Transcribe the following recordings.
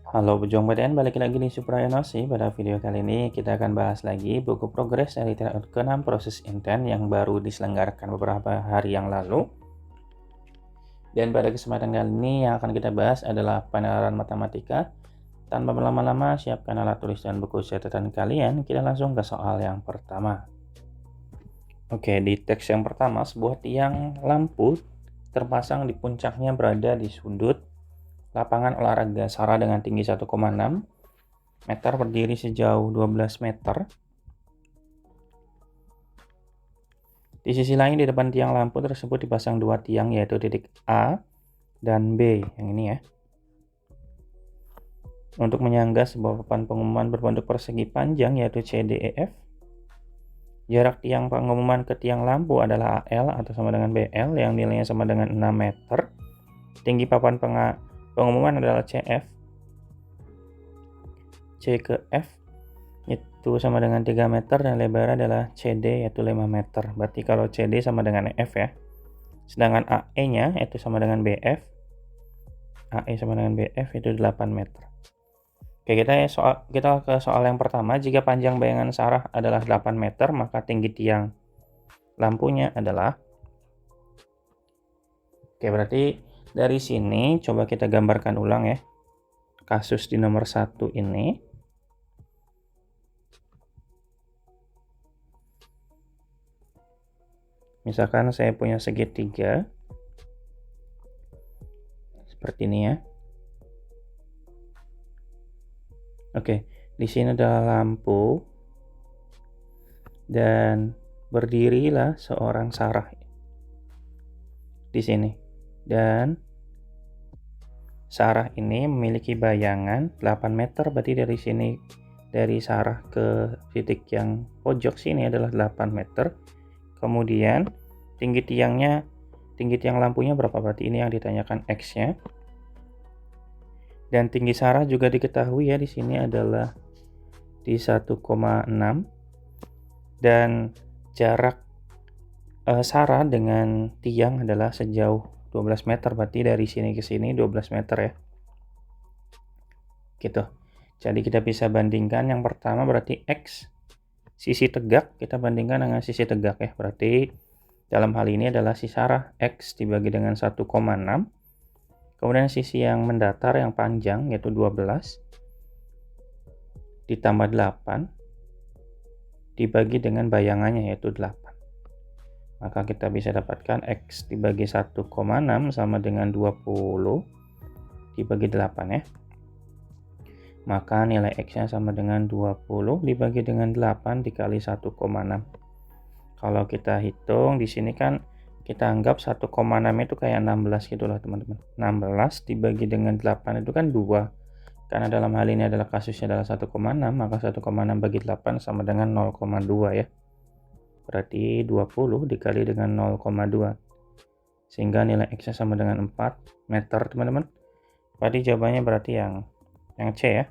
Halo Bujang BDN, balik lagi di Suprayanosi. Pada video kali ini kita akan bahas lagi buku progres dari tingkat ke-6 proses intent yang baru diselenggarakan beberapa hari yang lalu. Dan pada kesempatan kali ini yang akan kita bahas adalah penalaran matematika. Tanpa berlama-lama, siapkan alat tulis dan buku catatan kalian. Kita langsung ke soal yang pertama. Oke, di teks yang pertama, sebuah tiang lampu terpasang di puncaknya berada di sudut lapangan olahraga Sara dengan tinggi 1,6 meter, berdiri sejauh 12 meter. Di sisi lain, di depan tiang lampu tersebut dipasang dua tiang, yaitu titik A dan B, yang ini ya. Untuk menyangga sebuah papan pengumuman berbentuk persegi panjang, yaitu CDEF. Jarak tiang pengumuman ke tiang lampu adalah AL atau sama dengan BL, yang nilainya sama dengan 6 meter. Tinggi papan pengumuman adalah CF. C ke F itu sama dengan 3 meter dan lebar adalah CD yaitu 5 meter. Berarti kalau CD sama dengan F ya. Sedangkan AE-nya itu sama dengan BF. AE sama dengan BF itu 8 meter. Oke, kita ke soal yang pertama. Jika panjang bayangan Sarah adalah 8 meter, maka tinggi tiang lampunya adalah. Oke, berarti dari sini coba kita gambarkan ulang ya. Kasus di nomor 1 ini. Misalkan saya punya segitiga seperti ini ya. Oke, di sini adalah lampu dan berdirilah seorang Sarah di sini. Dan Sarah ini memiliki bayangan 8 meter, berarti dari sini dari Sarah ke titik yang pojok sini adalah 8 meter. Kemudian tinggi tiang lampunya berapa? Berarti ini yang ditanyakan X-nya. Dan tinggi Sarah juga diketahui ya, di sini adalah di 1,6 dan jarak Sarah dengan tiang adalah sejauh 12 meter, berarti dari sini ke sini 12 meter ya. Gitu. Jadi kita bisa bandingkan yang pertama berarti X sisi tegak kita bandingkan dengan sisi tegak ya. Berarti dalam hal ini adalah si Sarah X dibagi dengan 1,6. Kemudian sisi yang mendatar yang panjang yaitu 12 ditambah 8 dibagi dengan bayangannya yaitu 8. Maka kita bisa dapatkan X dibagi 1,6 sama dengan 20 dibagi 8 ya. Maka nilai X-nya sama dengan 20 dibagi dengan 8 dikali 1,6. Kalau kita hitung di sini kan kita anggap 1,6 itu kayak 16 gitu lah teman-teman. 16 dibagi dengan 8 itu kan 2. Karena dalam hal ini adalah kasusnya adalah 1,6, maka 1,6 bagi 8 sama dengan 0,2 ya. Berarti 20 dikali dengan 0,2. Sehingga nilai X-nya sama dengan 4 meter teman-teman. Berarti jawabannya berarti yang C ya.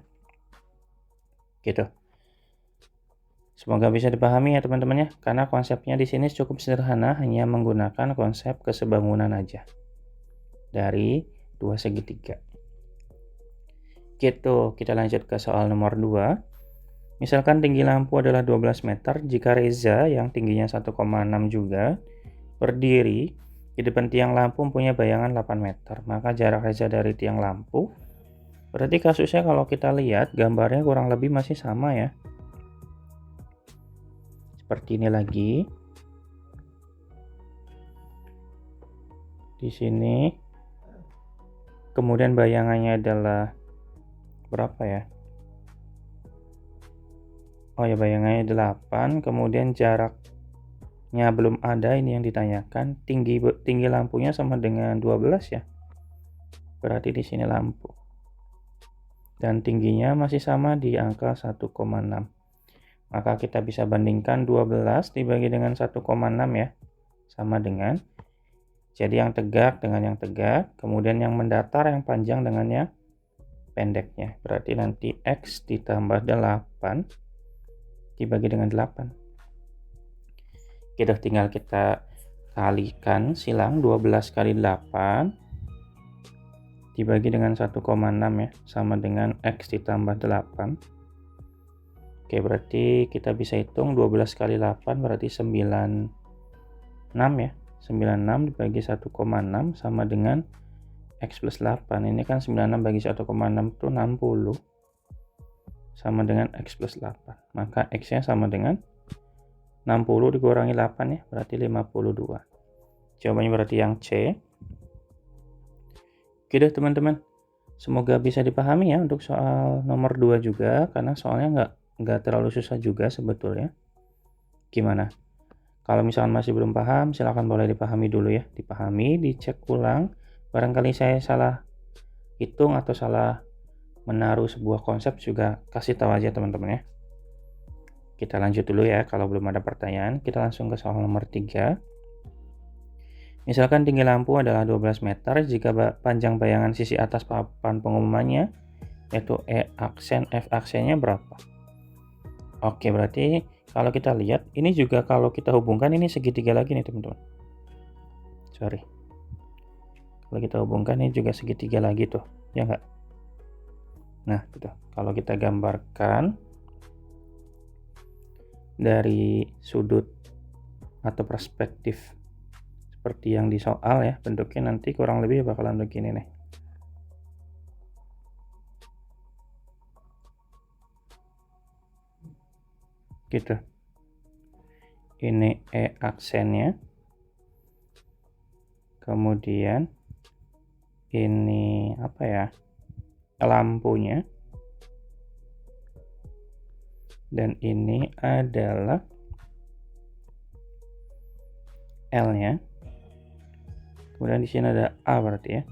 Gitu. Semoga bisa dipahami ya teman-teman ya, karena konsepnya di sini cukup sederhana, hanya menggunakan konsep kesebangunan aja dari dua segitiga. Gitu, kita lanjut ke soal nomor 2. Misalkan tinggi lampu adalah 12 meter, jika Reza yang tingginya 1,6 juga berdiri di depan tiang lampu punya bayangan 8 meter, maka jarak Reza dari tiang lampu, berarti kasusnya kalau kita lihat gambarnya kurang lebih masih sama ya. Seperti ini lagi. Di sini. Kemudian bayangannya adalah berapa ya? Oh ya, bayangannya 8. Kemudian jaraknya belum ada, ini yang ditanyakan. Tinggi lampunya sama dengan 12 ya. Berarti di sini lampu. Dan tingginya masih sama di angka 1,6. Maka kita bisa bandingkan 12 dibagi dengan 1,6 ya. Sama dengan, jadi yang tegak dengan yang tegak, kemudian yang mendatar yang panjang dengan yang pendeknya. Berarti nanti X ditambah 8 dibagi dengan 8. Kita tinggal kita kalikan silang 12 kali 8. dibagi dengan 1,6 ya, sama dengan X ditambah 8. Oke, berarti kita bisa hitung 12 kali 8 berarti 96 ya. 96 dibagi 1,6 sama dengan X plus 8. Ini kan 96 bagi 1,6 itu 60. Sama dengan X plus 8. Maka X-nya sama dengan 60 dikurangi 8 ya, berarti 52. Jawabannya berarti yang C. Oke deh teman-teman. Semoga bisa dipahami ya untuk soal nomor 2 juga, karena soalnya nggak terlalu susah juga sebetulnya. Gimana? Kalau misalkan masih belum paham, silahkan boleh dipahami dulu ya. Dipahami, dicek ulang. Barangkali saya salah hitung atau salah menaruh sebuah konsep juga kasih tahu aja teman-teman ya. Kita lanjut dulu ya, kalau belum ada pertanyaan. Kita langsung ke soal nomor 3. Misalkan tinggi lampu adalah 12 meter jika panjang bayangan sisi atas papan pengumumannya, yaitu E aksen, F aksennya berapa? Oke, berarti kalau kita lihat, ini juga kalau kita hubungkan ini segitiga lagi nih teman-teman. Sorry. Kalau kita hubungkan ini juga segitiga lagi tuh, ya enggak? Nah, gitu. Kalau kita gambarkan dari sudut atau perspektif seperti yang di soal ya, bentuknya nanti kurang lebih bakalan begini nih. Gitu. Ini E aksennya. Kemudian ini apa ya? Lampunya. Dan ini adalah L-nya. Kemudian di sini ada A berarti ya.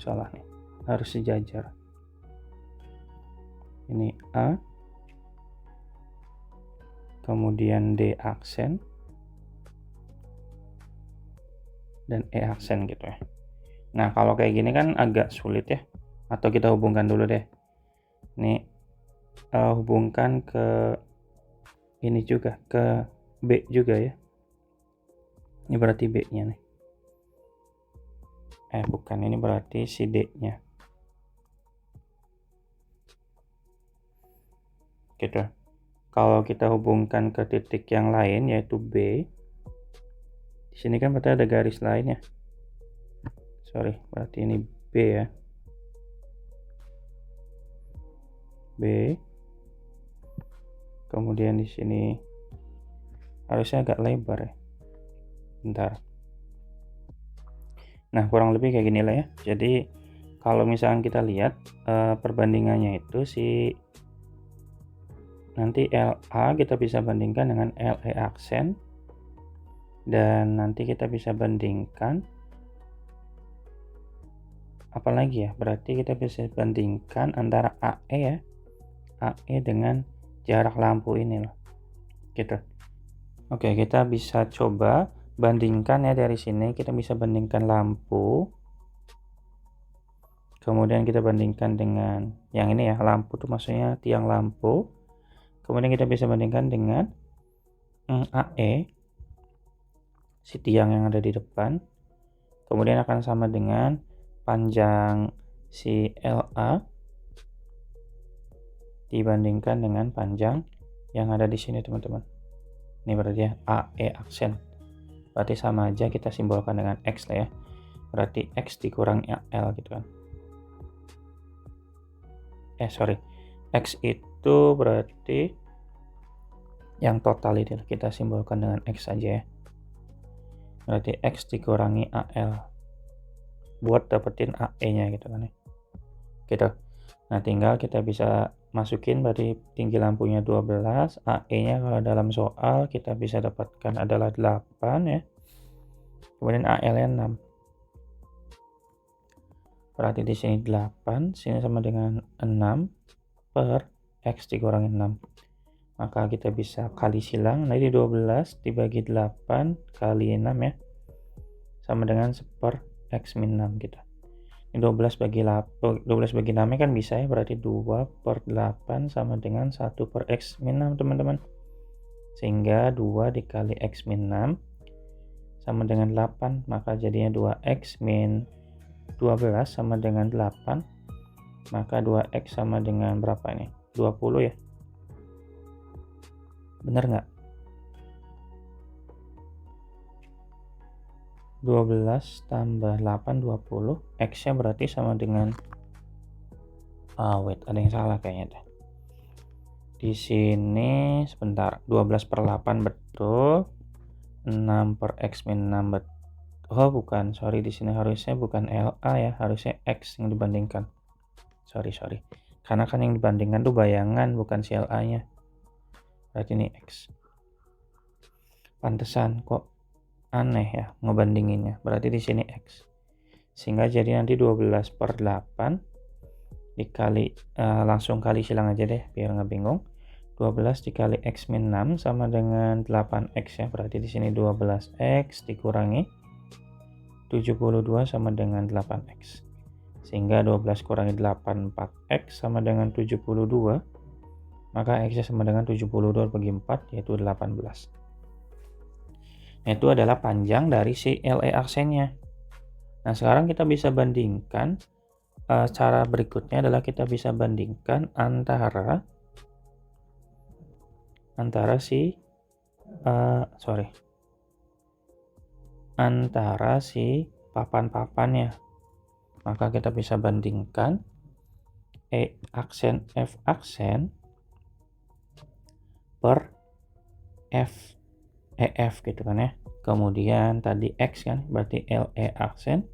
Salah nih. Harus sejajar. Ini A. Kemudian D aksen. Dan E aksen gitu ya. Nah, kalau kayak gini kan agak sulit ya. Atau kita hubungkan dulu deh. Ini hubungkan ke ini juga, ke B juga ya. Ini berarti B-nya nih. Bukan, ini berarti si D-nya. Gitu. Kalau kita hubungkan ke titik yang lain yaitu B. Di sini kan berarti ada garis lain ya. Sorry, berarti ini B ya. B. Kemudian di sini harusnya agak lebar ya. Bentar. Nah, kurang lebih kayak gini lah ya. Jadi kalau misalkan kita lihat perbandingannya itu nanti LA kita bisa bandingkan dengan LE aksen, dan nanti kita bisa bandingkan apalagi ya, berarti kita bisa bandingkan antara AE ya, AE dengan jarak lampu ini loh, gitu. Oke, kita bisa coba bandingkan ya, dari sini kita bisa bandingkan lampu, kemudian kita bandingkan dengan yang ini ya, lampu tuh maksudnya tiang lampu, kemudian kita bisa bandingkan dengan AE, si tiang yang ada di depan, kemudian akan sama dengan panjang si LA dibandingkan dengan panjang yang ada di sini teman-teman. Ini berarti ya AE aksen. Berarti sama aja, kita simbolkan dengan X lah ya. Berarti X dikurangi L gitu kan. Sorry. X itu berarti yang total itu kita simbolkan dengan X aja ya. Berarti X dikurangi AL. Buat dapetin AE-nya gitu kan ya. Gitu. Nah, tinggal kita bisa masukin berarti tinggi lampunya 12, AE-nya kalau dalam soal kita bisa dapatkan adalah 8 ya. Kemudian AL-nya 6. Berarti di sini 8, sini sama dengan 6 per X dikurangi 6. Maka kita bisa kali silang, nah ini 12 dibagi 8 kali 6 ya. Sama dengan 1 per X min 6 gitu. Ini 12 bagi 6 kan bisa ya, berarti 2 per 8 sama dengan 1 per X min 6 teman-teman. Sehingga 2 dikali X min 6 sama dengan 8, maka jadinya 2x min 12 sama dengan 8, maka 2x sama dengan berapa ini? 20 ya? Bener nggak? 12 tambah 8, 20. X-nya berarti sama dengan... wait, ada yang salah kayaknya deh. Di sini, sebentar, 12 per 8 betul. 6 per X min 6 betul. Oh bukan, sorry, di sini harusnya bukan LA ya, harusnya X yang dibandingkan. Sorry. Karena kan yang dibandingkan tuh bayangan, bukan si LA-nya. Berarti ini X. Pantesan kok aneh ya ngebandinginnya. Berarti di sini X. Sehingga jadi nanti 12 per 8 dikali, langsung kali silang aja deh biar nggak bingung. 12 dikali X min 6 sama dengan 8X ya. Berarti di sini 12X dikurangi 72 sama dengan 8X. Sehingga 12 kurangi 8, 4X sama dengan 72. Maka X sama dengan 72 bagi 4, yaitu 18. Nah, itu adalah panjang dari si LE aksennya. Nah, sekarang kita bisa bandingkan. Cara berikutnya adalah kita bisa bandingkan antara si papan-papannya. Maka kita bisa bandingkan E aksen F aksen per F EF gitu kan ya. Kemudian tadi X kan, berarti LE aksen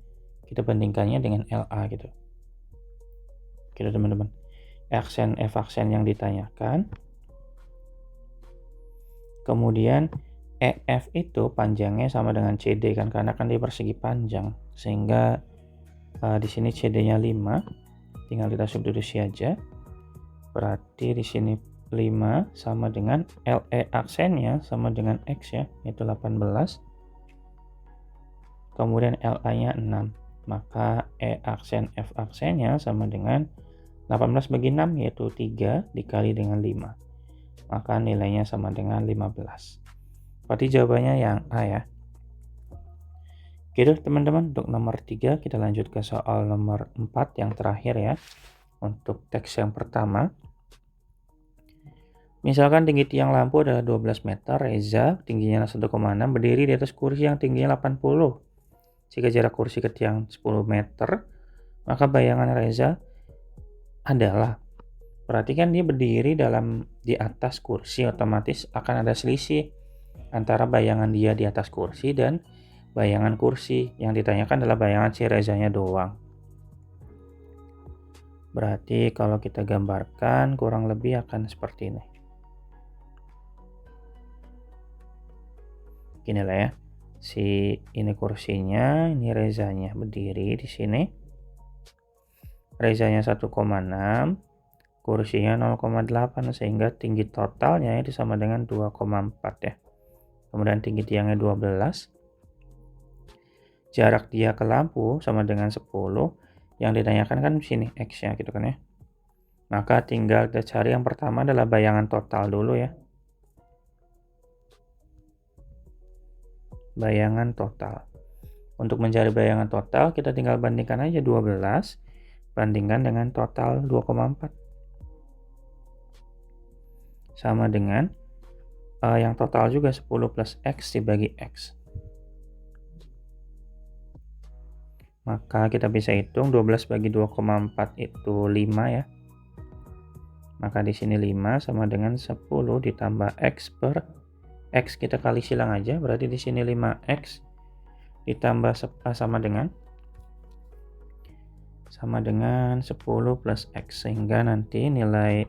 kita bandingkannya dengan LA gitu. Gitu teman-teman. Aksen F aksen yang ditanyakan. Kemudian EF itu panjangnya sama dengan CD kan, karena kan dia persegi panjang. Sehingga di sini CD-nya 5, tinggal kita substitusi aja. Berarti di sini 5 sama dengan LE aksennya sama dengan X ya, yaitu 18. Kemudian LA-nya 6. Maka E aksen F aksennya sama dengan 18 bagi 6, yaitu 3 dikali dengan 5. Maka nilainya sama dengan 15. Berarti jawabannya yang A ya. Oke teman-teman, untuk nomor 3 kita lanjut ke soal nomor 4 yang terakhir ya. Untuk teks yang pertama. Misalkan tinggi tiang lampu adalah 12 meter, Reza tingginya 1,6 berdiri di atas kursi yang tingginya 80. Jika jarak kursi ke tiang 10 meter, maka bayangan Reza adalah, berarti kan dia berdiri di atas kursi, otomatis akan ada selisih antara bayangan dia di atas kursi dan bayangan kursi. Yang ditanyakan adalah bayangan si Rezanya doang. Berarti kalau kita gambarkan kurang lebih akan seperti ini. Gini lah ya. Ini kursinya, ini Rezanya berdiri di sini. Rezanya 1,6, kursinya 0,8, sehingga tinggi totalnya itu sama dengan 2,4 ya. Kemudian tinggi tiangnya 12. Jarak dia ke lampu sama dengan 10. Yang ditanyakan kan di sini X-nya gitu kan ya. Maka tinggal kita cari yang pertama adalah bayangan total dulu ya. Bayangan total. Untuk mencari bayangan total kita tinggal bandingkan aja 12 bandingkan dengan total 2,4. Sama dengan yang total juga 10 plus X dibagi X. Maka kita bisa hitung 12 bagi 2,4 itu 5 ya. Maka di sini 5 sama dengan 10 ditambah X per X, kita kali silang aja. Berarti di sini 5X ditambah sama dengan 10 plus X. Sehingga nanti nilai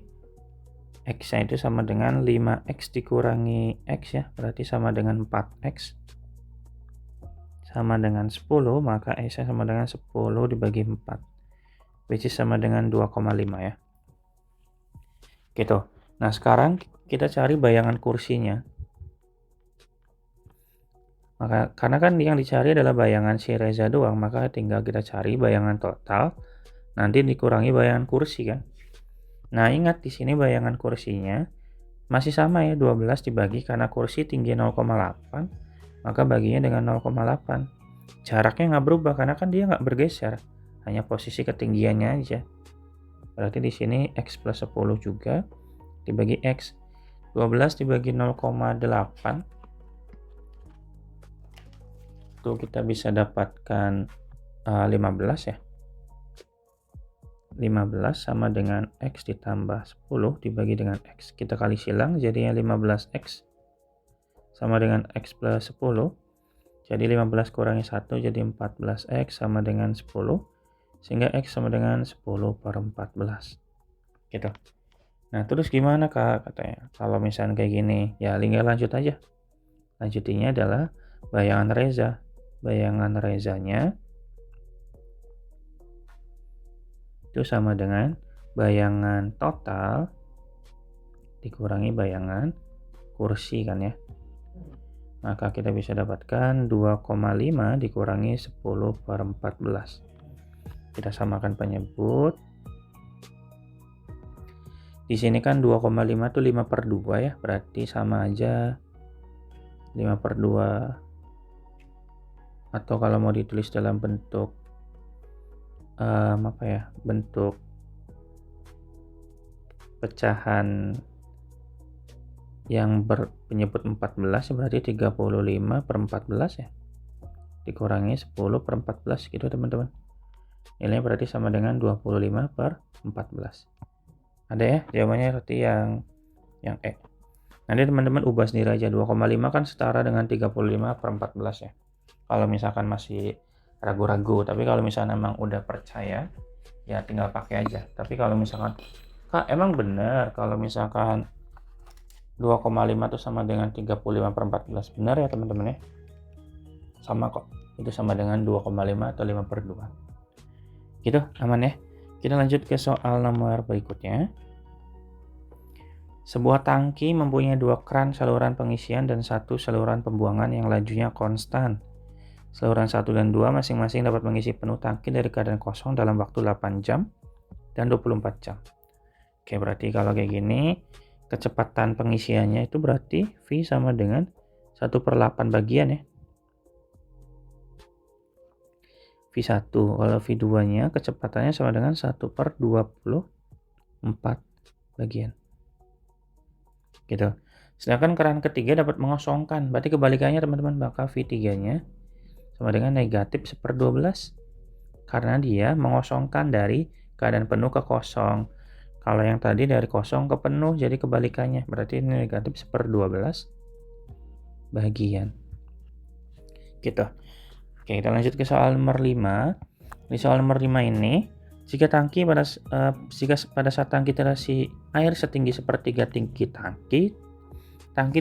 X-nya itu sama dengan 5X dikurangi X ya. Berarti sama dengan 4X. Sama dengan 10, maka X-nya sama dengan 10 dibagi 4. Which is sama dengan 2,5 ya. Gitu. Nah sekarang kita cari bayangan kursinya. Maka karena kan yang dicari adalah bayangan si Reza doang, maka tinggal kita cari bayangan total. Nanti dikurangi bayangan kursi kan. Nah ingat di sini bayangan kursinya masih sama ya, 12 dibagi karena kursi tinggi 0,8. maka baginya dengan 0,8. Jaraknya nggak berubah karena kan dia nggak bergeser, hanya posisi ketinggiannya aja. Berarti di sini X plus 10 juga dibagi X. 12 dibagi 0,8 itu kita bisa dapatkan 15 ya. 15 sama dengan X ditambah 10 dibagi dengan X. Kita kali silang jadinya 15X sama dengan X plus 10. Jadi 15 kurangi 1 jadi 14X sama dengan 10. Sehingga X sama dengan 10 per 14. Gitu. Nah, terus gimana Kak katanya? Kalau misalnya kayak gini, ya tinggal lanjut aja. Lanjutinya adalah bayangan reza. Bayangan rezanya itu sama dengan bayangan total dikurangi bayangan kursi kan ya. Maka kita bisa dapatkan 2,5 dikurangi 10 per 14. Kita samakan penyebut. Di sini kan 2,5 itu 5 per 2 ya, berarti sama aja 5 per 2. Atau kalau mau ditulis dalam bentuk bentuk pecahan yang berpenyebut 14 berarti 35 per 14 ya, dikurangi 10 per 14 gitu teman-teman. Nilainya berarti sama dengan 25 per 14. Ada ya jawabannya, berarti yang E. Nanti teman-teman ubah sendiri aja. 2,5 kan setara dengan 35 per 14 ya, kalau misalkan masih ragu-ragu. Tapi kalau misalnya memang udah percaya ya tinggal pakai aja. Tapi kalau misalkan Kak emang bener kalau misalkan 2,5 itu sama dengan 35 per 14, benar ya teman-teman ya, sama kok, itu sama dengan 2,5 atau 5 per 2 gitu, aman ya. Kita lanjut ke soal nomor berikutnya. Sebuah tangki mempunyai 2 keran saluran pengisian dan 1 saluran pembuangan yang lajunya konstan. Saluran 1 dan 2 masing-masing dapat mengisi penuh tangki dari keadaan kosong dalam waktu 8 jam dan 24 jam. Oke, berarti kalau kayak gini, kecepatan pengisiannya itu berarti V sama dengan 1/8 bagian ya. V1, kalau V2-nya kecepatannya sama dengan 1/24 bagian. Gitu. Sedangkan keran ketiga dapat mengosongkan, berarti kebalikannya teman-teman, maka V3-nya sama dengan negatif 1/12 karena dia mengosongkan dari keadaan penuh ke kosong. Kalau yang tadi dari kosong ke penuh jadi kebalikannya, berarti ini negatif 1/12 bagian. Gitu. Oke, kita lanjut ke soal nomor 5. Di soal nomor 5 ini, jika pada saat tangki terisi air setinggi 1/3 tinggi tangki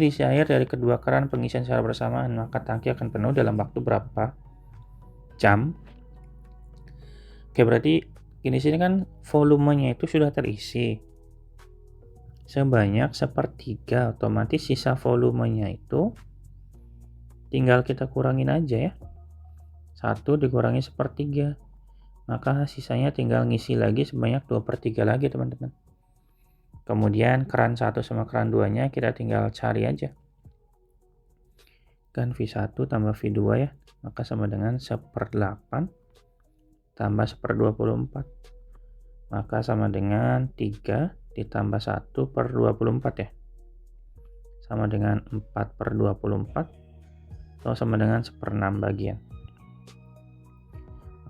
diisi air dari kedua keran pengisian secara bersamaan, maka tangki akan penuh dalam waktu berapa jam? Oke, berarti di sini kan volumenya itu sudah terisi sebanyak 1/3, otomatis sisa volumenya itu tinggal kita kurangin aja ya. 1 dikurangi 1/3, maka sisanya tinggal ngisi lagi sebanyak 2/3 lagi teman-teman. Kemudian keran 1 sama keran 2-nya kita tinggal cari aja. Kan V1 tambah V2 ya, maka sama dengan 1/8 tambah 1/24. Maka sama dengan 3 ditambah 1/24 ya. Sama dengan 4/24 atau sama dengan 1/6 bagian.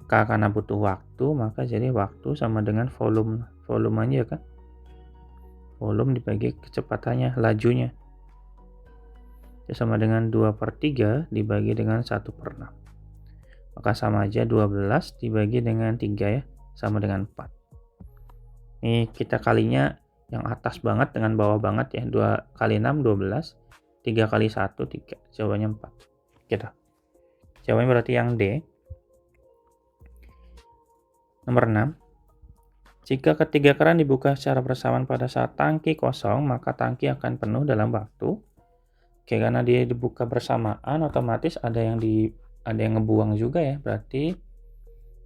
Maka karena butuh waktu, maka jadi waktu sama dengan volumenya kan. Volume dibagi kecepatannya, lajunya. Itu sama dengan 2/3 dibagi dengan 1/6. Maka sama aja 12 dibagi dengan 3 ya, sama dengan 4. Ini kita kalinya yang atas banget dengan bawah banget ya. 2 kali 6, 12. 3 kali 1, 3. Jawabannya 4. Gitu. Jawabannya berarti yang D. Nomor 6. Jika ketiga keran dibuka secara bersamaan pada saat tangki kosong, maka tangki akan penuh dalam waktu. Oke, karena dia dibuka bersamaan, otomatis ada yang ngebuang juga ya. Berarti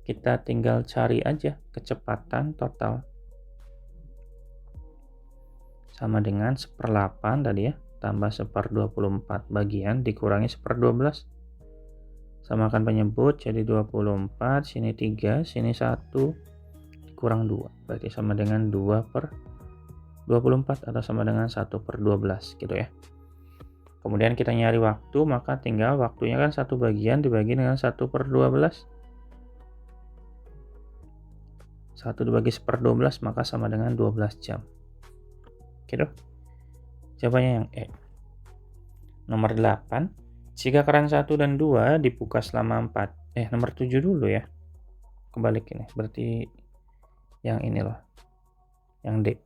kita tinggal cari aja kecepatan total. Sama dengan 1/8 tadi ya. tambah 1/24 bagian dikurangi 1/12. Samakan penyebut, jadi 24, sini 3, sini 1, kurang 2. Berarti sama dengan 2/24 atau sama dengan 1/12 gitu ya. Kemudian kita nyari waktu, maka tinggal waktunya kan 1 bagian dibagi dengan 1/12. 1 dibagi 1/12 maka sama dengan 12 jam. Gitu. Jawabannya yang E. Nomor 8. Jika keran 1 dan 2 dibuka selama 4. Nomor 7 dulu ya. Kebalik ini. Berarti yang ini loh. Yang D.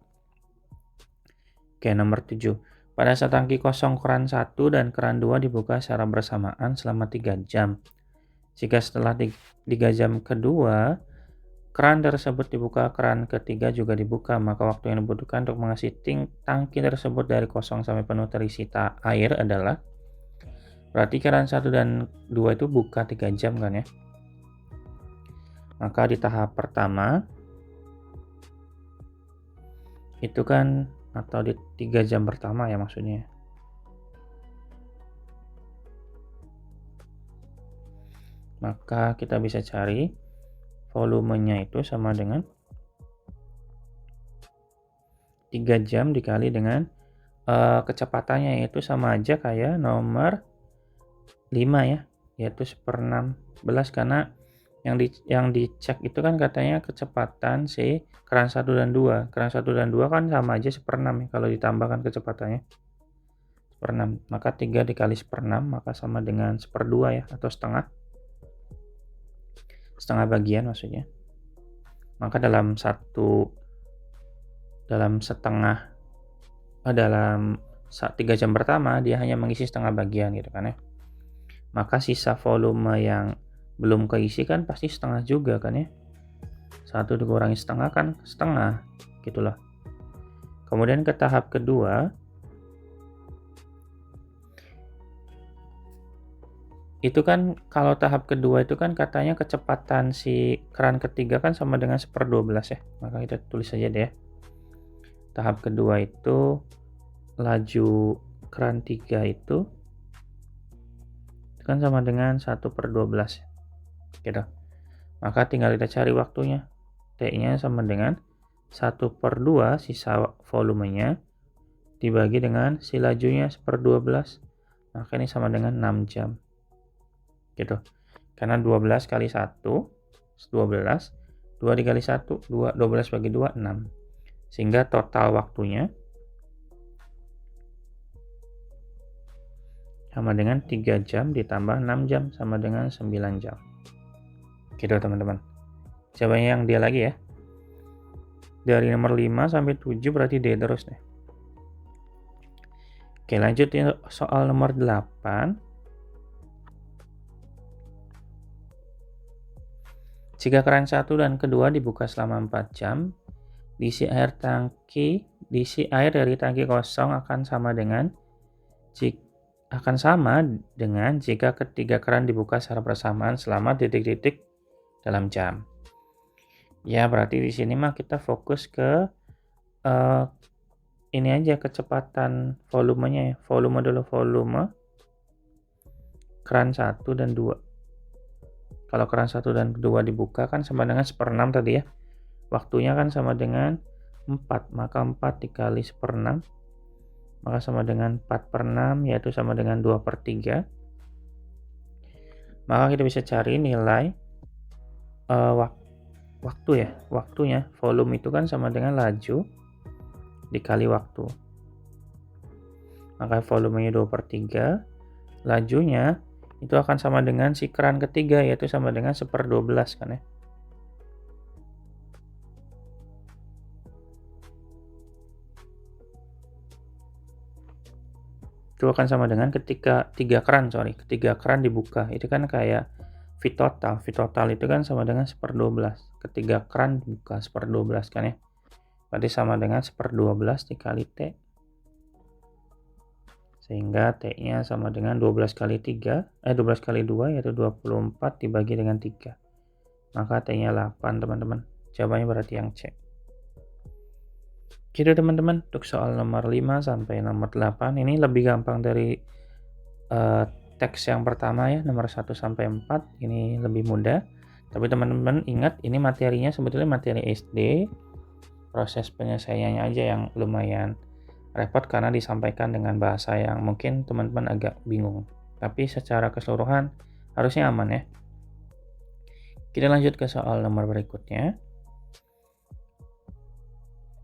Oke, nomor 7. Pada saat tangki kosong keran 1 dan keran 2 dibuka secara bersamaan selama 3 jam. Jika setelah 3 jam kedua, keran tersebut dibuka, keran ketiga juga dibuka, maka waktu yang dibutuhkan untuk mengisi tangki tersebut dari kosong sampai penuh terisi air adalah, berarti keran 1 dan 2 itu buka 3 jam kan ya. Maka di tahap pertama itu kan, atau di 3 jam pertama ya maksudnya. Maka kita bisa cari volumenya itu sama dengan 3 jam dikali dengan kecepatannya, yaitu sama aja kayak nomor 5 ya, yaitu 1/16, karena yang dicek itu kan katanya kecepatan si keran 1 dan 2. Keran 1 dan 2 kan sama aja 1/6 ya, kalau ditambahkan kecepatannya 1/6. Maka 3 dikali 1/6 maka sama dengan 1/2 ya, atau setengah bagian maksudnya. Maka dalam 3 jam pertama dia hanya mengisi setengah bagian gitu kan ya. Maka sisa volume yang belum keisi kan pasti setengah juga kan ya. 1 dikurangi setengah kan setengah gitu loh. Kemudian ke tahap kedua, itu kan kalau tahap kedua itu kan katanya kecepatan si keran ketiga kan sama dengan 1/12 ya. Maka kita tulis saja deh ya. Tahap kedua itu laju keran 3 itu kan sama dengan 1/12 gitu. Maka tinggal kita cari waktunya. T-nya sama dengan 1/2 sisa volumenya dibagi dengan si lajunya 1/12. Maka ini sama dengan 6 jam. Gitu. Karena 12 kali 1 12, 2 dikali 1 2, 12 bagi 2 6. Sehingga total waktunya sama dengan 3 jam ditambah 6 jam sama dengan 9 jam. Gitu teman-teman. Jawabannya yang dia lagi ya. Dari nomor 5 sampai 7 berarti D terus nih. Oke, lanjut ya soal nomor 8. Jika keran 1 dan kedua dibuka selama 4 jam, diisi air dari tangki kosong akan sama dengan jika ketiga keran dibuka secara bersamaan selama titik-titik dalam jam. Ya, berarti di sini mah kita fokus ke ini aja, kecepatan volumenya ya. Volume keran 1 dan 2. Kalau keran 1 dan 2 dibuka kan sama dengan 1/6 tadi ya. Waktunya kan sama dengan 4, maka 4 dikali 1/6 maka sama dengan 4/6, yaitu sama dengan 2/3. Maka kita bisa cari nilai waktunya. Volume itu kan sama dengan laju dikali waktu. Maka volumenya 2/3, lajunya itu akan sama dengan si keran ketiga, yaitu sama dengan 1/12 kan ya. Itu akan sama dengan ketika ketiga keran dibuka. Itu kan kayak V total itu kan sama dengan 1/12. Ketiga keran dibuka 1/12 kan ya. Berarti sama dengan 1/12 dikali T. Sehingga T-nya sama dengan 12 kali 2 yaitu 24 dibagi dengan 3. Maka T-nya 8 teman-teman. Jawabannya berarti yang C. Gitu teman-teman, untuk soal nomor 5 sampai nomor 8 ini lebih gampang dari eh, teks yang pertama ya, nomor 1 sampai 4 ini lebih mudah. Tapi teman-teman ingat ini materinya sebetulnya materi SD, proses penyelesaiannya aja yang lumayan repot karena disampaikan dengan bahasa yang mungkin teman-teman agak bingung. Tapi secara keseluruhan harusnya aman ya. Kita lanjut ke soal nomor berikutnya.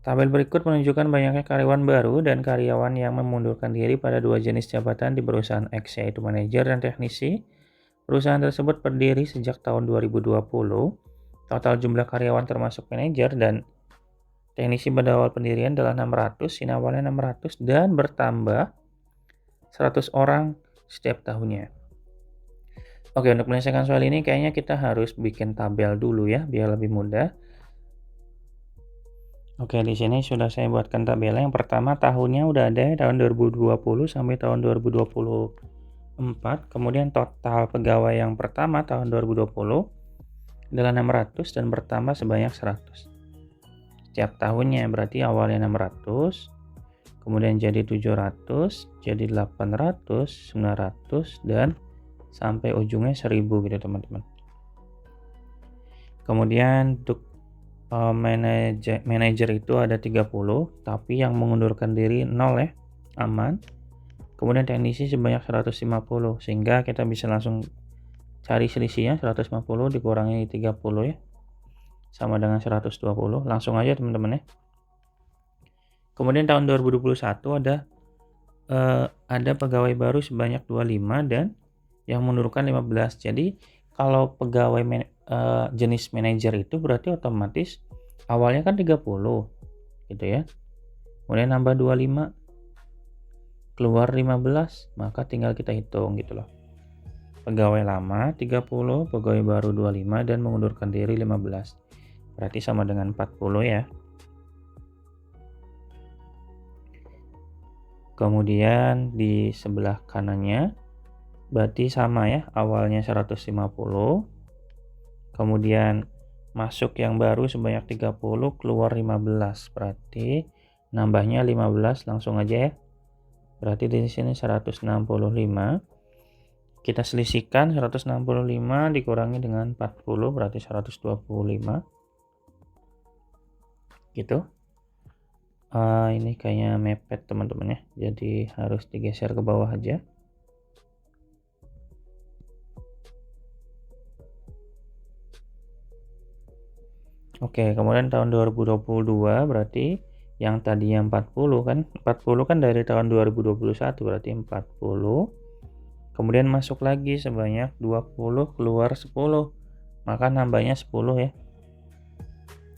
Tabel berikut menunjukkan banyaknya karyawan baru dan karyawan yang memundurkan diri pada dua jenis jabatan di perusahaan X, yaitu manajer dan teknisi. Perusahaan tersebut berdiri sejak tahun 2020. Total jumlah karyawan termasuk manajer dan teknisi pada awal pendirian adalah 600, ini awalnya 600 dan bertambah 100 orang setiap tahunnya. Oke, untuk menyelesaikan soal ini kayaknya kita harus bikin tabel dulu ya, biar lebih mudah. Oke, di sini sudah saya buatkan tabelnya. Yang pertama tahunnya udah ada tahun 2020 sampai tahun 2024. Kemudian total pegawai yang pertama tahun 2020 adalah 600 dan bertambah sebanyak 100. Setiap tahunnya berarti awalnya 600, kemudian jadi 700, jadi 800, 900 dan sampai ujungnya 1000 gitu teman-teman. Kemudian untuk manajer itu ada 30, tapi yang mengundurkan diri 0 ya, aman. Kemudian teknisi sebanyak 150, sehingga kita bisa langsung cari selisihnya. 150 dikurangi 30 ya, sama dengan 120. Langsung aja teman-teman ya. Kemudian tahun 2021 ada pegawai baru sebanyak 25 dan yang mengundurkan 15. Jadi kalau pegawai jenis manajer itu berarti otomatis awalnya kan 30 gitu ya, kemudian nambah 25 keluar 15, maka tinggal kita hitung gitu loh. Pegawai lama 30, pegawai baru 25 dan mengundurkan diri 15, berarti sama dengan 40 ya. Kemudian di sebelah kanannya berarti sama ya, awalnya 150, kemudian masuk yang baru sebanyak 30, keluar 15, berarti nambahnya 15 langsung aja ya. Berarti di sini 165. Kita selisihkan 165 dikurangi dengan 40 berarti 125. Gitu. Ini kayaknya mepet teman-teman ya. Jadi harus digeser ke bawah aja. Oke, kemudian tahun 2022 berarti yang tadinya 40 kan. 40 kan dari tahun 2021 berarti 40. Kemudian masuk lagi sebanyak 20, keluar 10. Maka nambahnya 10 ya.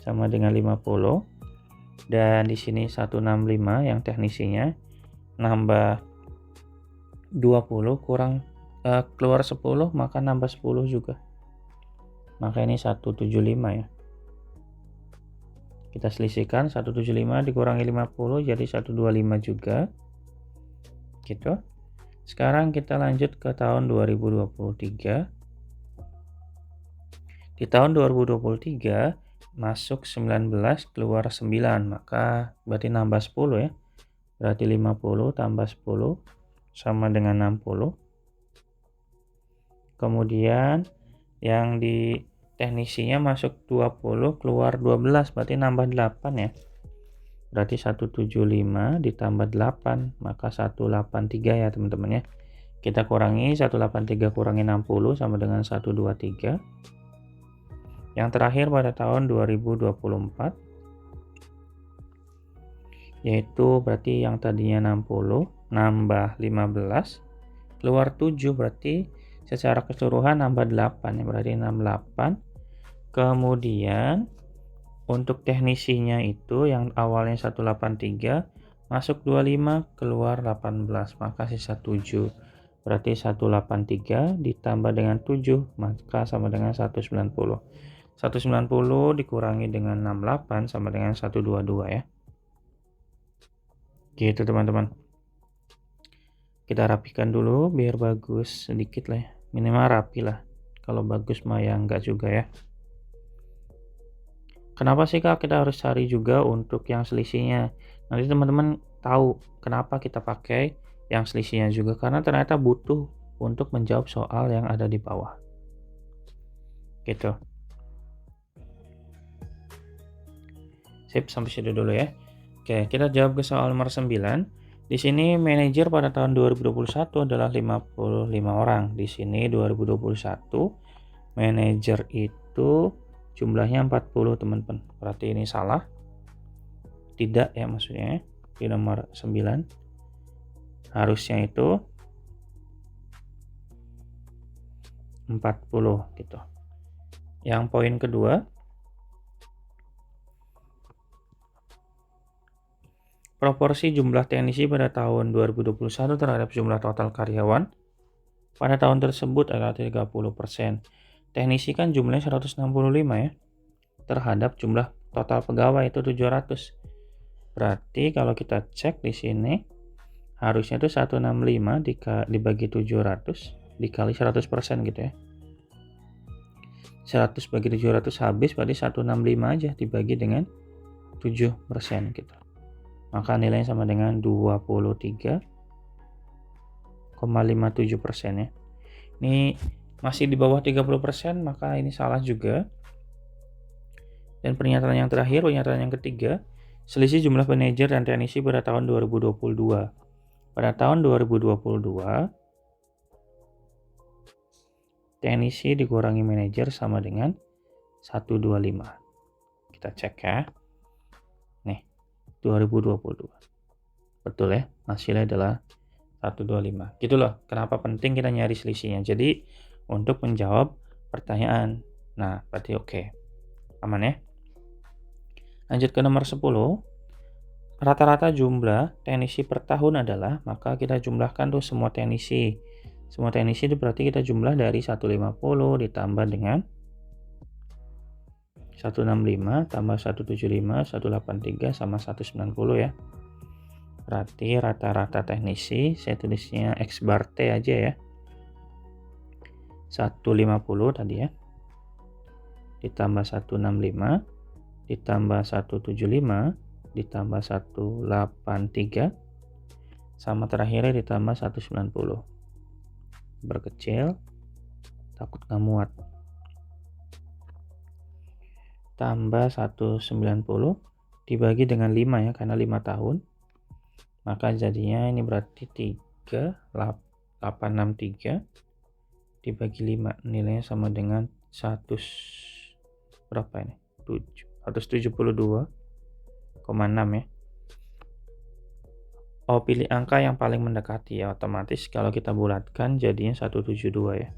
Sama dengan 50. Dan di sini 165 yang teknisinya nambah 20 kurang keluar 10 maka nambah 10 juga. Maka ini 175 ya. Kita selisihkan 175 dikurangi 50 jadi 125 juga. Gitu. Sekarang kita lanjut ke tahun 2023. Di tahun 2023 masuk 19 keluar 9, maka berarti nambah 10 ya. Berarti 50 tambah 10 sama dengan 60. Kemudian yang di teknisinya masuk 20 keluar 12 berarti nambah 8 ya. Berarti 175 ditambah 8 maka 183 ya teman-teman ya. Kita kurangi 183 kurangi 60 sama dengan 123. Yang terakhir pada tahun 2024 yaitu berarti yang tadinya 60 nambah 15 keluar 7 berarti secara keseluruhan nambah 8 ya, berarti 68. Kemudian untuk teknisinya itu yang awalnya 183 masuk 25 keluar 18 maka sisa 7, berarti 183 ditambah dengan 7 maka sama dengan 190. 190 dikurangi dengan 68 sama dengan 122 ya. Gitu teman-teman. Kita rapikan dulu biar bagus sedikit lah ya. Minimal rapi lah. Kalau bagus mah ya enggak juga ya. Kenapa sih Kak kita harus cari juga untuk yang selisihnya? Nanti teman-teman tahu kenapa kita pakai yang selisihnya juga, karena ternyata butuh untuk menjawab soal yang ada di bawah. Gitu. Sip, sampai situ dulu ya. Oke, kita jawab ke soal nomor 9. Di sini manajer pada tahun 2021 adalah 55 orang. Di sini 2021 manajer itu jumlahnya 40, teman-teman. Berarti ini salah. Tidak ya maksudnya di nomor 9. Harusnya itu 40 gitu. Yang poin kedua, proporsi jumlah teknisi pada tahun 2021 terhadap jumlah total karyawan pada tahun tersebut adalah 30%. Teknisi kan jumlahnya 165 ya, terhadap jumlah total pegawai itu 700. Berarti kalau kita cek di sini, harusnya itu 165 dibagi 700 dikali 100% gitu ya. 100 bagi 700 habis, berarti 165 aja dibagi dengan 7% gitu. Maka nilainya sama dengan 23,57% ya. Ini masih di bawah 30%, maka ini salah juga. Dan pernyataan yang terakhir, pernyataan yang ketiga, selisih jumlah manajer dan teknisi pada tahun 2022. Pada tahun 2022, teknisi dikurangi manajer sama dengan 125. Kita cek ya. Nih, 2022. Betul ya, hasilnya adalah 125. Gitu loh, kenapa penting kita nyari selisihnya. Jadi, untuk menjawab pertanyaan. Nah, berarti oke. Aman ya? Lanjut ke nomor 10. Rata-rata jumlah teknisi per tahun adalah, maka kita jumlahkan tuh semua teknisi. Semua teknisi itu berarti kita jumlah dari 150 ditambah dengan 165 tambah 175, 183 sama 190 ya. Berarti rata-rata teknisi, saya tulisnya X bar T aja ya. 150 tadi ya. Ditambah 165, ditambah 175, ditambah 183, sama terakhirnya ditambah 190. Berkecil, takut nggak muat. Tambah 190 dibagi dengan 5 ya, karena 5 tahun. Maka jadinya ini berarti 3,863 dibagi 5. Nilainya sama dengan 100 berapa ini? 172,6 ya. Oh, pilih angka yang paling mendekati ya, otomatis kalau kita bulatkan jadinya 172 ya.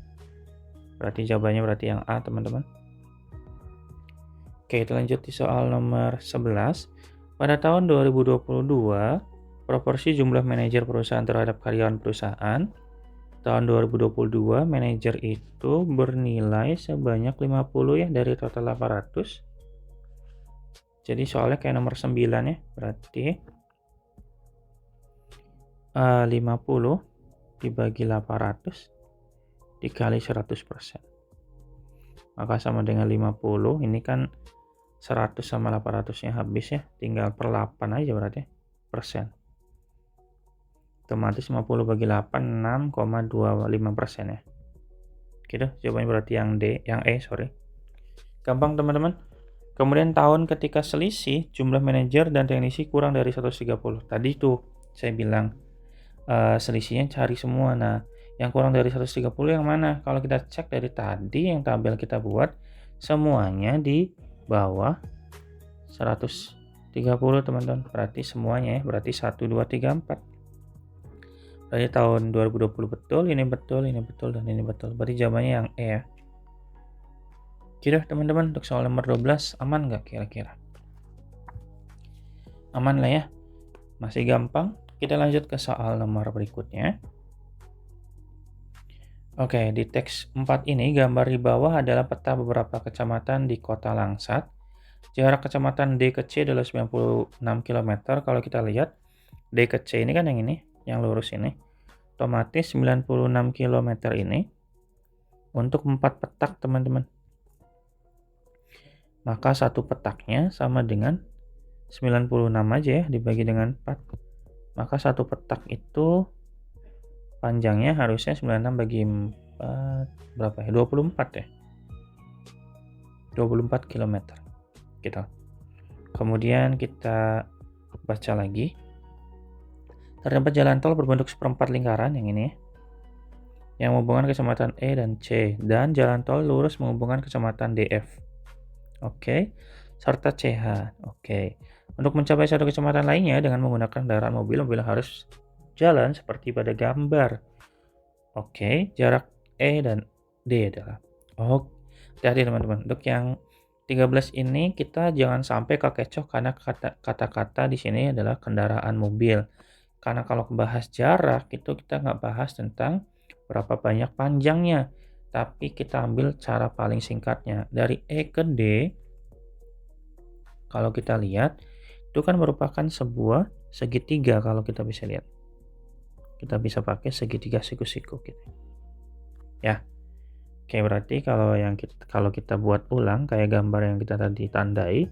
Berarti jawabannya berarti yang A, teman-teman. Oke, kita lanjut di soal nomor 11. Pada tahun 2022, proporsi jumlah manajer perusahaan terhadap karyawan perusahaan. Tahun 2022, manajer itu bernilai sebanyak 50 ya dari total 800. Jadi soalnya kayak nomor 9 ya, berarti 50 dibagi 800 dikali 100%. Maka sama dengan 50, ini kan 100 sama 800-nya habis ya, tinggal per 8 aja berarti persen. Otomatis 50 bagi 8, 6,25% ya. Gitu, jawabannya berarti yang D, yang E, sorry. Gampang teman-teman. Kemudian tahun ketika selisih jumlah manajer dan teknisi kurang dari 130. Tadi tuh saya bilang selisihnya cari semua. Nah, yang kurang dari 130 yang mana? Kalau kita cek dari tadi yang tabel kita buat, semuanya di bawah 130 teman-teman. Berarti semuanya ya, berarti 1, 2, 3, 4. Berarti tahun 2020 betul, ini betul, ini betul, dan ini betul. Berarti jawabannya yang E ya. Kira teman-teman, untuk soal nomor 12 aman nggak kira-kira? Aman lah ya. Masih gampang. Kita lanjut ke soal nomor berikutnya. Oke, di teks 4 ini gambar di bawah adalah peta beberapa kecamatan di Kota Langsat. Jarak kecamatan D ke C adalah 96 km. Kalau kita lihat, D ke C ini kan yang ini, yang lurus ini. Otomatis 96 km ini untuk 4 petak, teman-teman. maka satu petaknya sama dengan 96 aja ya, dibagi dengan 4. Maka satu petak itu panjangnya harusnya 96 bagi 4, berapa ya? 24 ya? 24 km gitu. Kemudian kita baca lagi. Terdapat jalan tol berbentuk seperempat lingkaran yang ini ya, yang menghubungkan kecamatan E dan C, dan jalan tol lurus menghubungkan kecamatan DF. Oke, serta CH. Oke. Untuk mencapai satu kecamatan lainnya dengan menggunakan kendaraan mobil harus jalan seperti pada gambar. Oke, jarak E dan D adalah. Oh, hati-hati teman-teman. Untuk yang 13 ini kita jangan sampai kekecoh karena kata-kata di sini adalah kendaraan mobil. Karena kalau bahas jarak itu kita nggak bahas tentang berapa banyak panjangnya, tapi kita ambil cara paling singkatnya. Dari E ke D, kalau kita lihat, itu kan merupakan sebuah segitiga kalau kita bisa lihat. Kita bisa pakai segitiga siku-siku gitu. Ya. Oke, berarti kalau kita buat ulang kayak gambar yang kita tadi tandai,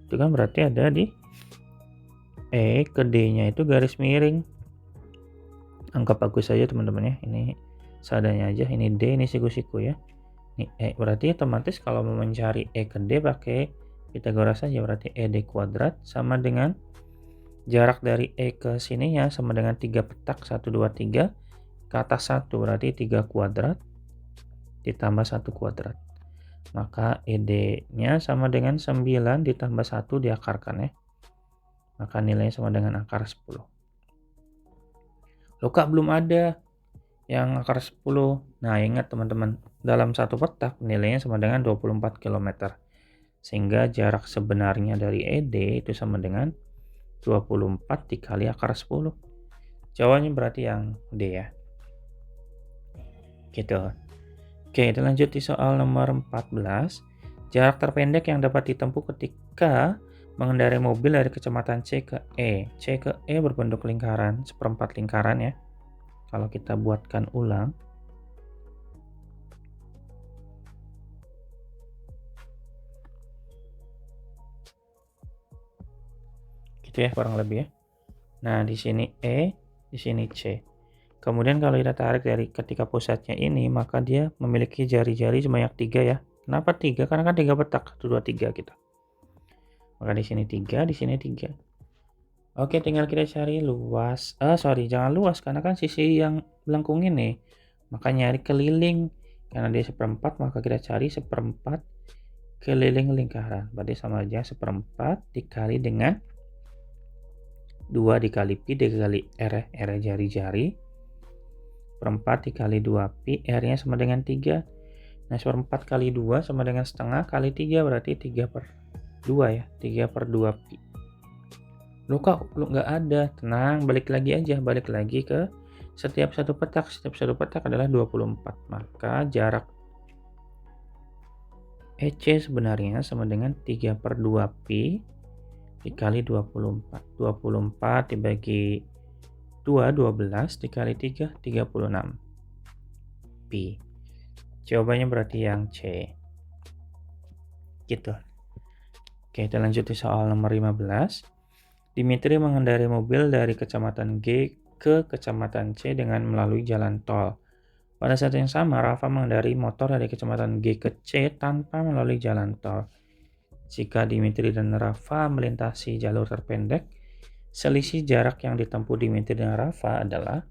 itu kan berarti ada di E ke D-nya itu garis miring. Anggap bagus saja teman-teman ya. Ini seadanya aja. Ini D, ini siku-siku ya. Ini E. Berarti otomatis kalau mau mencari E ke D pakai Pythagoras saja. Berarti ED kuadrat sama dengan jarak dari E ke sininya sama dengan 3 petak. 1, 2, 3. Ke atas 1 berarti 3 kuadrat ditambah 1 kuadrat. Maka ED-nya sama dengan 9 ditambah 1 diakarkan ya. Maka nilainya sama dengan akar 10. Loh Kak, belum ada yang akar 10. Nah, ingat teman-teman, dalam satu petak nilainya sama dengan 24 km. Sehingga jarak sebenarnya dari ED itu sama dengan 24 dikali akar 10. Jawabannya berarti yang D ya. Gitu. Oke, kita lanjut di soal nomor 14. Jarak terpendek yang dapat ditempuh ketika mengendarai mobil dari kecamatan C ke E. C ke E berbentuk lingkaran, seperempat lingkaran ya. Kalau kita buatkan ulang. Gitu ya, kurang lebih ya. Nah, di sini E, di sini C. Kemudian kalau kita tarik dari ketika pusatnya ini, maka dia memiliki jari-jari sebanyak 3 ya. Kenapa 3? Karena kan 3 petak, 1, 2, 3 gitu. Maka di sini 3, di sini 3. Oke, tinggal kita cari luas. Jangan luas karena kan sisi yang melengkung ini. Maka nyari keliling. Karena dia seperempat, maka kita cari seperempat keliling lingkaran. Berarti sama aja seperempat dikali dengan 2 dikali pi dikali R. R jari-jari. Seperempat dikali 2pi, R-nya sama dengan 3. Nah, seperempat kali 2 sama dengan setengah kali 3 berarti 3 per 2 ya. 3 per 2 pi. Loh kak, nggak ada. Tenang, balik lagi aja. Balik lagi ke setiap satu petak. Setiap satu petak adalah 24. Maka jarak EC sebenarnya sama dengan 3 per 2 pi dikali 24. 24 dibagi 2, 12 dikali 3, 36 pi. Jawabannya berarti yang C. Gitu. Oke, kita lanjut di soal nomor 15. Dimitri mengendarai mobil dari kecamatan G ke kecamatan C dengan melalui jalan tol. Pada saat yang sama, Rafa mengendarai motor dari kecamatan G ke C tanpa melalui jalan tol. Jika Dimitri dan Rafa melintasi jalur terpendek, selisih jarak yang ditempuh Dimitri dan Rafa adalah,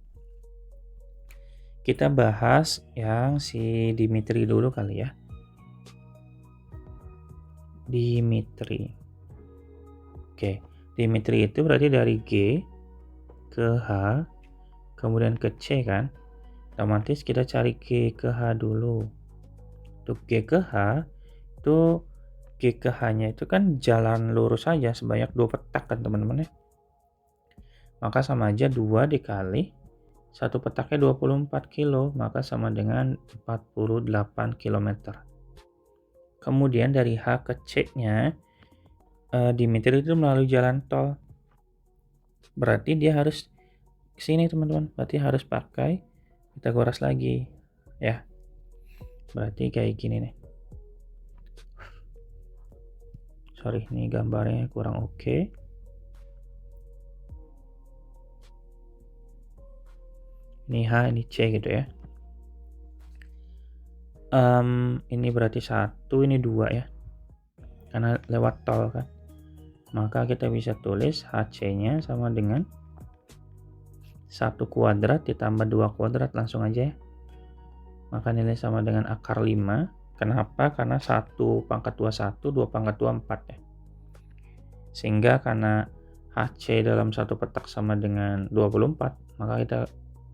kita bahas yang si Dimitri dulu kali ya. Dimitri. Oke, Dimitri itu berarti dari G ke H, kemudian ke C kan. Otomatis kita cari G ke H dulu. Untuk G ke H, itu G ke H-nya itu kan jalan lurus saja sebanyak 2 petak kan teman-teman ya. Maka sama aja 2 dikali 1 petaknya 24 kilo, maka sama dengan 48 km. Kemudian dari H ke C-nya, Dimitri itu melalui jalan tol. Berarti dia harus ke sini teman-teman. Berarti harus pakai Pythagoras lagi. Ya. Berarti kayak gini nih. sorry, ini gambarnya kurang oke. Ini H, ini C gitu ya. Ini berarti 1, ini 2 ya, karena lewat tol kan. Maka kita bisa tulis HC-nya sama dengan 1 kuadrat ditambah 2 kuadrat, langsung aja ya. Maka nilai sama dengan akar 5. Kenapa? Karena 1 pangkat 2 1, 2 pangkat 2 4 ya. Sehingga karena HC dalam satu petak sama dengan 24, maka kita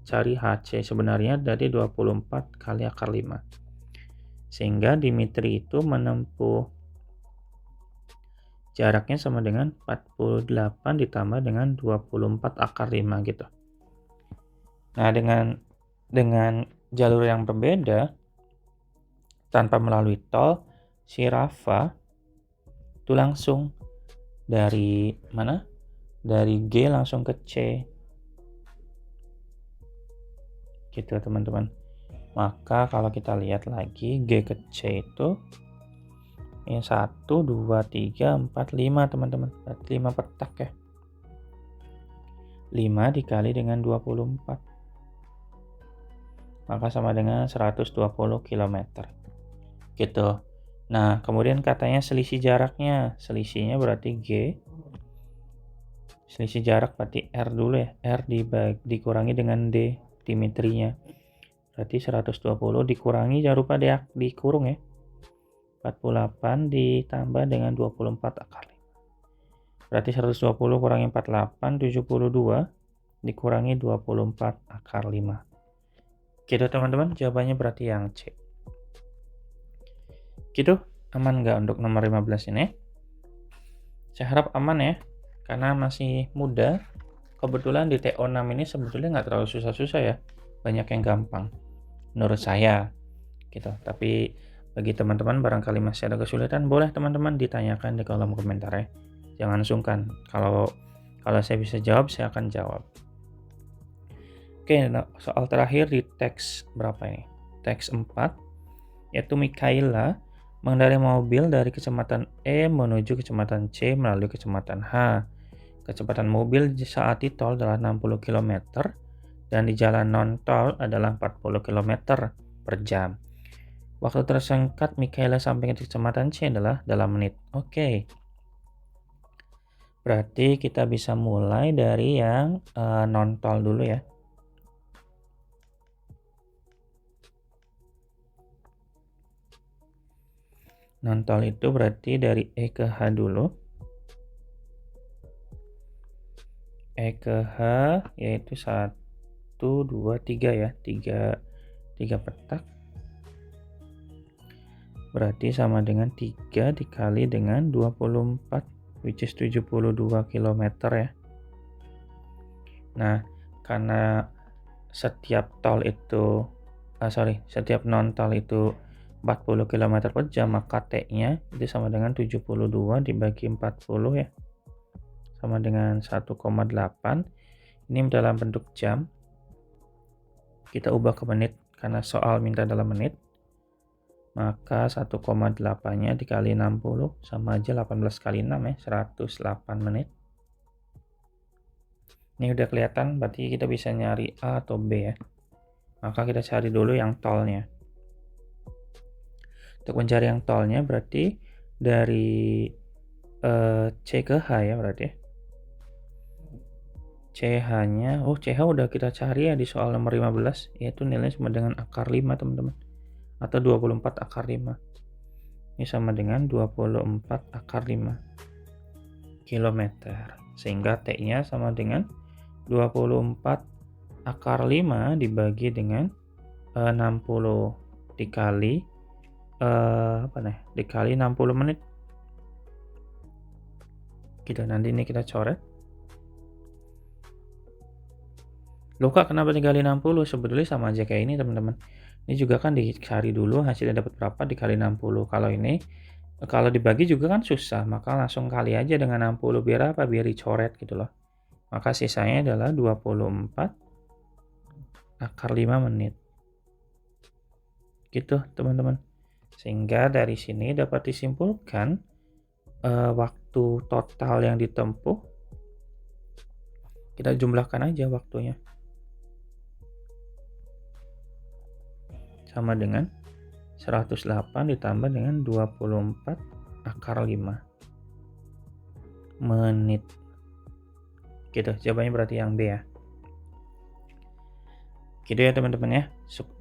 cari HC sebenarnya dari 24 kali akar 5. Sehingga Dimitri itu menempuh jaraknya sama dengan 48 ditambah dengan 24 akar 5 gitu. Nah, dengan jalur yang berbeda tanpa melalui tol, si Rafa itu langsung dari mana? Dari G langsung ke C. Gitu teman-teman. Maka kalau kita lihat lagi G ke C itu ya 1, 2, 3, 4, 5 teman-teman. Berarti 5 petak ya. 5 dikali dengan 24. Maka sama dengan 120 km. Gitu. Nah, kemudian katanya selisih jaraknya. Selisihnya berarti G. Selisih jarak berarti R dulu ya. R dikurangi dengan D, Dimitrinya. Berarti 120 dikurangi, jangan lupa dikurung ya. 48 ditambah dengan 24 akar 5. Berarti 120 kurangi 48, 72 dikurangi 24 akar 5. Gitu teman-teman, jawabannya berarti yang C. Gitu, aman nggak untuk nomor 15 ini? Saya harap aman ya, karena masih muda. Kebetulan di TO6 ini sebetulnya nggak terlalu susah-susah ya. Banyak yang gampang, menurut saya. Gitu. Tapi bagi teman-teman barangkali masih ada kesulitan, boleh teman-teman ditanyakan di kolom komentar ya. Jangan sungkan. Kalau saya bisa jawab, saya akan jawab. Oke, nah, soal terakhir di teks berapa ini? Teks 4, yaitu Mikaela mengendarai mobil dari kecamatan E menuju kecamatan C melalui kecamatan H. Kecepatan mobil saat di tol adalah 60 km dan di jalan non-tol adalah 40 km per jam. Waktu tersingkat Mikaela sampai ke kecamatan C adalah dalam menit. Oke. Berarti kita bisa mulai dari yang non-tol dulu ya. Non-tol itu berarti dari E ke H dulu. E ke H yaitu 1, 2, 3 ya. 3 petak. Berarti sama dengan 3 dikali dengan 24, which is 72 km ya. Nah, karena setiap non-tol itu 40 km per jam, maka T-nya itu sama dengan 72 dibagi 40 ya. Sama dengan 1,8. Ini dalam bentuk jam. Kita ubah ke menit karena soal minta dalam menit. Maka 1,8-nya dikali 60 sama aja 18 kali 6 ya, 108 menit. Ini udah kelihatan, berarti kita bisa nyari A atau B ya. Maka kita cari dulu yang tolnya. Untuk mencari yang tolnya berarti dari C ke H ya berarti. CH-nya, CH udah kita cari ya di soal nomor 15, yaitu nilainya sama dengan akar 5 teman-teman. Atau 24 akar 5. Ini sama dengan 24 akar 5 km. Sehingga T-nya sama dengan 24 akar 5 dibagi dengan 60 dikali dikali 60 menit. Gitu, nanti ini kita coret. Loh kak, kenapa dikali 60? Sebetulnya sama aja kayak ini teman-teman. Ini juga kan dicari dulu hasilnya dapat berapa dikali 60. Kalau dibagi juga kan susah, maka langsung kali aja dengan 60 biar apa? Biar dicoret gitu loh. Maka sisanya adalah 24 akar 5 menit. Gitu teman-teman. Sehingga dari sini dapat disimpulkan waktu total yang ditempuh, kita jumlahkan aja waktunya. Sama dengan 108 ditambah dengan 24 akar 5 menit. Gitu, jawabannya berarti yang B ya. Gitu ya teman-teman ya.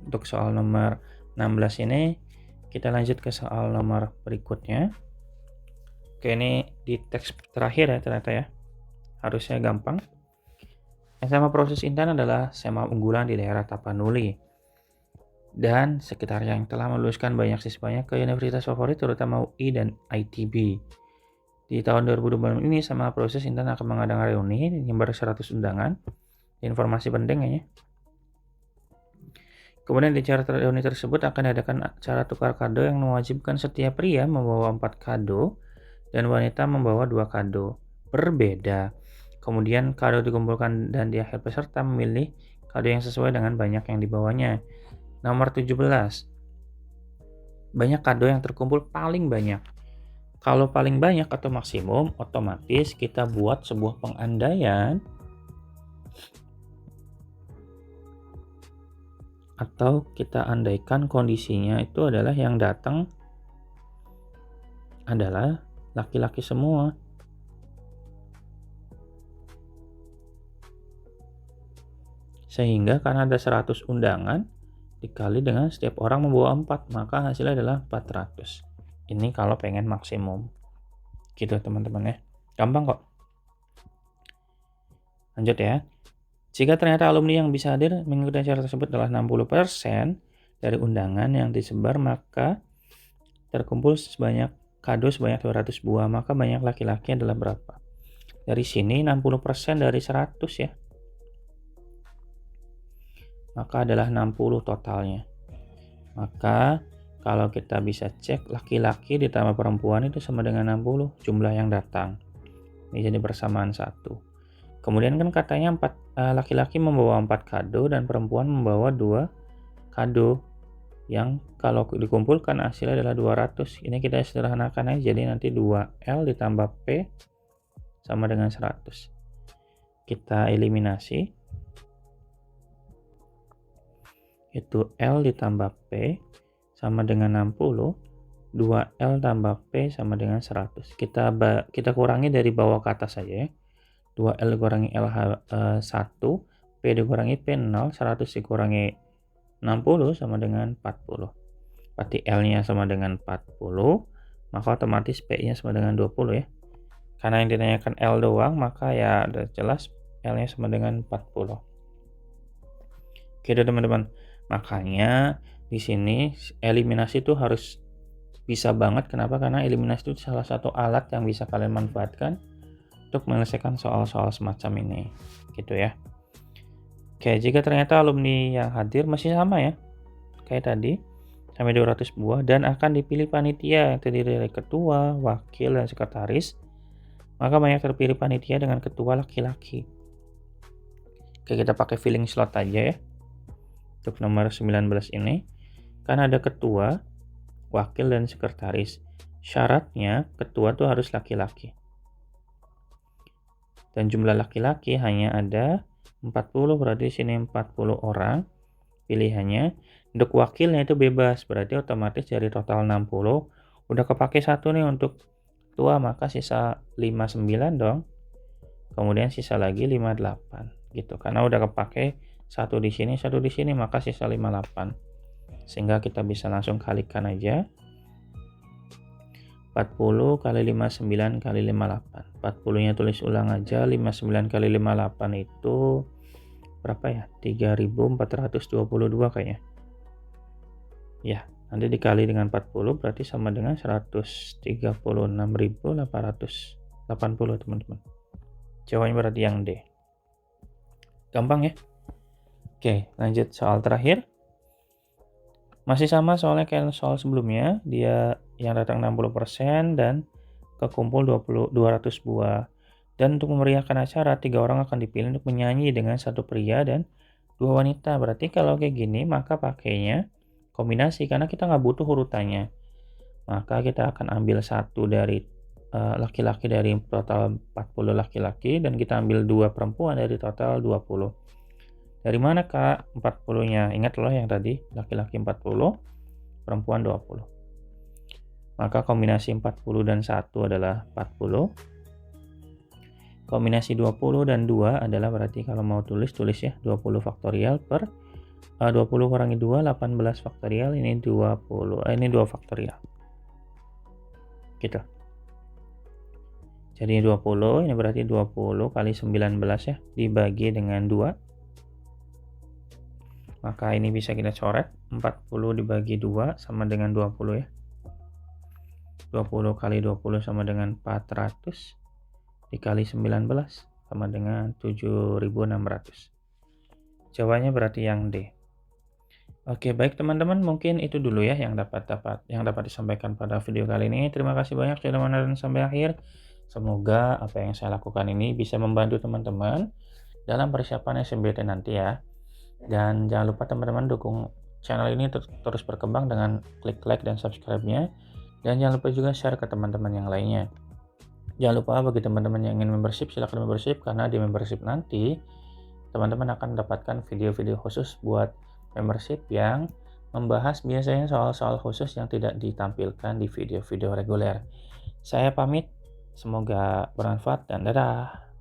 Untuk soal nomor 16 ini, kita lanjut ke soal nomor berikutnya. Oke, ini di teks terakhir ya ternyata ya. Harusnya gampang. SMA Proses Intan adalah SMA unggulan di daerah Tapanuli dan sekitar yang telah meluluskan banyak siswanya ke universitas favorit terutama UI dan ITB. Di tahun 2020 ini SMA Proses Intan akan mengadakan reuni menyebar 100 undangan. Informasi penting ya. Kemudian di acara reuni tersebut akan diadakan acara tukar kado yang mewajibkan setiap pria membawa 4 kado dan wanita membawa 2 kado berbeda. Kemudian kado dikumpulkan dan di akhir peserta memilih kado yang sesuai dengan banyak yang dibawanya. Nomor 17. Banyak kado yang terkumpul paling banyak. Kalau paling banyak atau maksimum, otomatis kita buat sebuah pengandaian atau kita andaikan kondisinya itu adalah yang datang adalah laki-laki semua. Sehingga karena ada 100 undangan dikali dengan setiap orang membawa 4, maka hasilnya adalah 400. Ini kalau pengen maksimum. Gitu teman-teman ya. Gampang kok. Lanjut ya. Jika ternyata alumni yang bisa hadir mengikuti acara tersebut adalah 60% dari undangan yang disebar, maka terkumpul kado sebanyak 200 buah, maka banyak laki-laki adalah berapa? Dari sini 60% dari 100 ya. Maka adalah 60 totalnya. Maka kalau kita bisa cek laki-laki ditambah perempuan itu sama dengan 60 jumlah yang datang. Ini jadi persamaan 1. Kemudian kan katanya laki-laki membawa 4 kado dan perempuan membawa 2 kado yang kalau dikumpulkan hasilnya adalah 200. Ini kita sederhanakan aja, jadi nanti 2L ditambah P sama dengan 100. Kita eliminasi. Itu L ditambah P sama dengan 60. 2L tambah P sama dengan 100. Kita kurangi dari bawah ke atas saja ya. 2L dikurangi LH1, P dikurangi P0, 100 dikurangi 60 sama dengan 40. Berarti L-nya sama dengan 40, maka otomatis P-nya sama dengan 20 ya. Karena yang ditanyakan L doang, maka ya udah jelas L-nya sama dengan 40. Oke teman-teman. Makanya di sini eliminasi itu harus bisa banget. Kenapa? Karena eliminasi itu salah satu alat yang bisa kalian manfaatkan untuk menyelesaikan soal-soal semacam ini, gitu ya. Oke, jika ternyata alumni yang hadir masih sama ya, kayak tadi, sampai 200 buah, dan akan dipilih panitia yang terdiri dari ketua, wakil, dan sekretaris, maka banyak terpilih panitia dengan ketua laki-laki. Oke, kita pakai filling slot aja ya, untuk nomor 19 ini, kan ada ketua, wakil, dan sekretaris. Syaratnya, ketua tuh harus laki-laki. Dan jumlah laki-laki hanya ada 40, berarti sini 40 orang pilihannya. Untuk wakilnya itu bebas, berarti otomatis dari total 60 udah kepake 1 nih untuk ketua, maka sisa 59 dong. Kemudian sisa lagi 58 gitu. Karena udah kepake 1 di sini, 1 di sini, maka sisa 58. Sehingga kita bisa langsung kalikan aja. 40 kali 59 kali 58. 40-nya tulis ulang aja. 59 kali 58 itu berapa ya? 3422 kayaknya. Ya, nanti dikali dengan 40 berarti sama dengan 136.880 teman-teman. Jawabannya berarti yang D. Gampang ya? Oke, lanjut soal terakhir. Masih sama soalnya kayak soal sebelumnya, dia yang datang 60% dan kekumpul 200 buah. Dan untuk memeriahkan acara, 3 orang akan dipilih untuk menyanyi dengan 1 pria dan 2 wanita. Berarti kalau kayak gini, maka pakainya kombinasi, karena kita nggak butuh urutannya. Maka kita akan ambil 1 dari laki-laki dari total 40 laki-laki dan kita ambil 2 perempuan dari total 20. Dari mana Kak 40-nya? Ingat loh yang tadi, laki-laki 40, perempuan 20. Maka kombinasi 40 dan 1 adalah 40. Kombinasi 20 dan 2 adalah berarti kalau mau tulis ya 20 faktorial per 20 kurangi 2, 18 faktorial, ini 20, ini 2 faktorial. Gitu. Jadi 20, ini berarti 20 kali 19 ya, dibagi dengan 2. Maka ini bisa kita coret, 40 dibagi 2 sama dengan 20 ya. 20 kali 20 sama dengan 400, dikali 19 sama dengan 7.600. Jawabannya berarti yang D. Oke, baik teman-teman, mungkin itu dulu ya yang dapat disampaikan pada video kali ini. Terima kasih banyak sudah menonton sampai akhir. Semoga apa yang saya lakukan ini bisa membantu teman-teman dalam persiapan SNMPTN nanti ya. Dan jangan lupa teman-teman dukung channel ini terus berkembang dengan klik like dan subscribe-nya. Dan jangan lupa juga share ke teman-teman yang lainnya. Jangan lupa bagi teman-teman yang ingin membership, silahkan membership, karena di membership nanti teman-teman akan mendapatkan video-video khusus buat membership yang membahas biasanya soal-soal khusus yang tidak ditampilkan di video-video reguler. Saya pamit, semoga bermanfaat dan dadah.